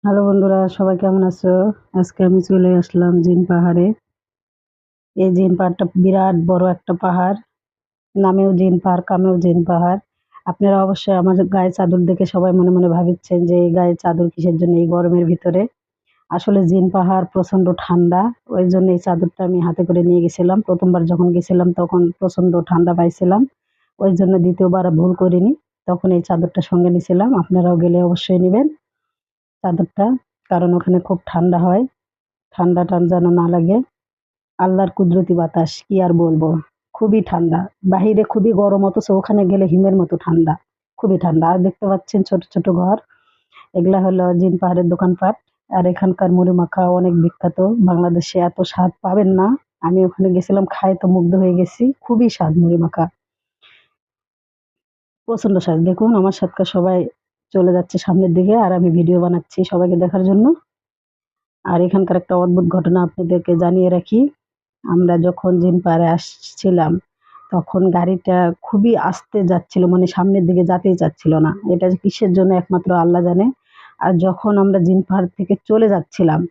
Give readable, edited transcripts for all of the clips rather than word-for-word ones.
Hello বন্ধুরা, সবাই কেমন আছো? আজকে আমি চলে আসলাম জিন পাহাড়ে। এই জিন পাহাড়টা বিরাট বড় একটা পাহাড়। নামেও জিন পাহাড়, কামেও জিন পাহাড়। আপনারা অবশ্যই আমার গায়ে চাদর দেখে সবাই মনে মনে ভাবছেন যে এই গায়ে চাদর কিসের জন্য এই গরমের ভিতরে। আসলে জিন পাহাড় প্রচন্ড ঠান্ডা, ওই জন্য এই চাদরটা আমি হাতে করে নিয়ে গেছিলাম। প্রথমবার যখন গেছিলাম তখন প্রচন্ড ঠান্ডা পাইছিলাম, ওই জন্য দ্বিতীয়বার ভুল করিনি, তখন এই চাদরটা সঙ্গে নিয়েছিলাম। আপনারাও গেলে অবশ্যই নেবেন চাদরটা, কারণ ওখানে খুব ঠান্ডা হয়। ঠান্ডা যেন না লাগে। আল্লাহর কুদরতি বাতাস, কি আর বলবো। খুবই ঠান্ডা। বাহিরে খুবই গরম, অথচ ওখানে গেলে হিমের মতো ঠান্ডা। খুবই ঠান্ডা। আর দেখতে পাচ্ছেন ছোট ছোট ঘর, এগুলা হলো জিন পাহাড়ের দোকানপাট। আর এখানকার মুড়ি মাখা অনেক বিখ্যাত। বাংলাদেশে এত স্বাদ পাবেন না। আমি ওখানে গেছিলাম, খাই তো মুগ্ধ হয়ে গেছি। খুবই স্বাদ মুড়ি মাখা, প্রচন্ড স্বাদ। দেখুন আমার সাথে সবাই চলে যাচ্ছে সামনের দিকে, আর আমি ভিডিও বানাচ্ছি সবাইকে দেখার জন্য। আর এখানকার একটা অদ্ভুত ঘটনা আপনাদেরকে জানিয়ে রাখি। আমরা যখন জিন পাহাড়ে আসছিলাম, তখন গাড়িটা খুবই আস্তে যাচ্ছিল, মানে সামনের দিকে যেতেই চাচ্ছিল না। এটা যে কিসের জন্য একমাত্র আল্লাহ জানে। আর যখন আমরা জিন পাহাড় থেকে চলে যাচ্ছিলাম,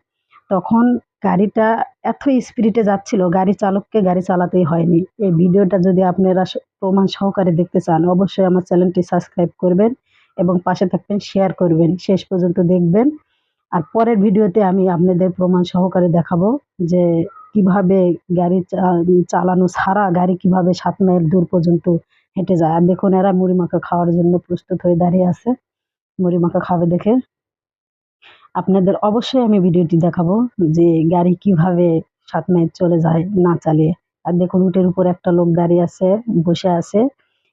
তখন গাড়িটা এত স্পিডে যাচ্ছিল, গাড়ি চালককে গাড়ি চালাতেই হয়নি। এই ভিডিওটা যদি আপনারা প্রমাণ সহকারে দেখতে চান, অবশ্যই আমার চ্যানেলটি সাবস্ক্রাইব করবেন এবং পাশে থাকবেন, শেয়ার করবেন, শেষ পর্যন্ত দেখবেন। আর পরের ভিডিওতে আমি আপনাদের প্রমাণ সহকারে দেখাবো যে কিভাবে গাড়ি চালানো ছাড়া গাড়ি কিভাবে ৭ মাইল দূর পর্যন্ত হেঁটে যায়। আর দেখুন এরা মুড়ি মাখা খাওয়ার জন্য প্রস্তুত হয়ে দাঁড়িয়ে আছে। মুড়ি মাখা খাবে দেখে আপনাদের অবশ্যই আমি ভিডিওটি দেখাবো যে গাড়ি কিভাবে ৭ মাইল চলে যায় না চালিয়ে। আর দেখুন উটের উপর একটা লোক দাঁড়িয়ে আছে, বসে আছে।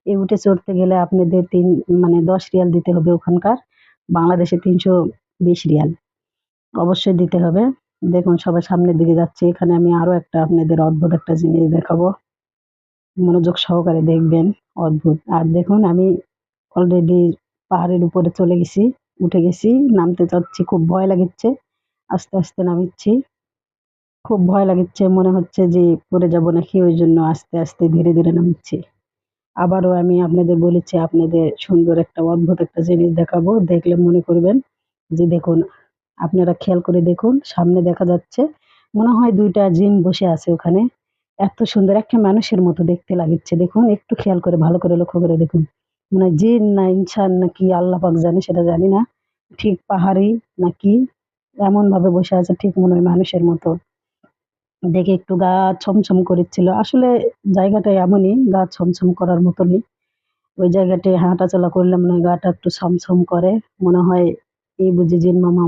এই উটে চড়তে গেলে আপনাদের ১০ রিয়াল দিতে হবে ওখানকার। বাংলাদেশে ৩২০ রিয়াল অবশ্যই দিতে হবে। দেখুন সবাই সামনের দিকে যাচ্ছে। এখানে আমি আরো একটা আপনাদের অদ্ভুত একটা জিনিস দেখাবো। মনোযোগ সহকারে দেখবেন। অদ্ভুত। আর দেখুন আমি অলরেডি পাহাড়ের উপরে চলে গেছি, উঠে গেছি, নামতে চাচ্ছি, খুব ভয় লাগিচ্ছে। আস্তে আস্তে নামিচ্ছি। খুব ভয় লাগিচ্ছে, মনে হচ্ছে যে পড়ে যাবো নাকি, ওই জন্য আস্তে আস্তে ধীরে ধীরে নামছি। আবারও আমি আপনাদের বলেছি, আপনাদের সুন্দর একটা অদ্ভুত একটা জিনিস দেখাবো, দেখলে মনে করবেন যে দেখুন। আপনারা খেয়াল করে দেখুন, সামনে দেখা যাচ্ছে মনে হয় ২ টা জিন বসে আছে ওখানে। এত সুন্দর, একটা মানুষের মতো দেখতে লাগিচ্ছে। দেখুন একটু খেয়াল করে ভালো করে লক্ষ্য করে দেখুন। মনে হয় জিন না ইনসান না কি, আল্লাহ পাক জানে, সেটা জানি না। ঠিক পাহাড়ি নাকি এমনভাবে বসে আছে, ঠিক মনে হয় মানুষের মতো। দেখে একটু গা ছমছম করেছিল। আসলে জায়গাটা এমনই, গা ছমছম করার মতনই। ওই জায়গাটায় হাঁটাচলা করলে মনে হয় গাটা একটু ছমছম করে। মনে হয় এই বুঝি জিন মামা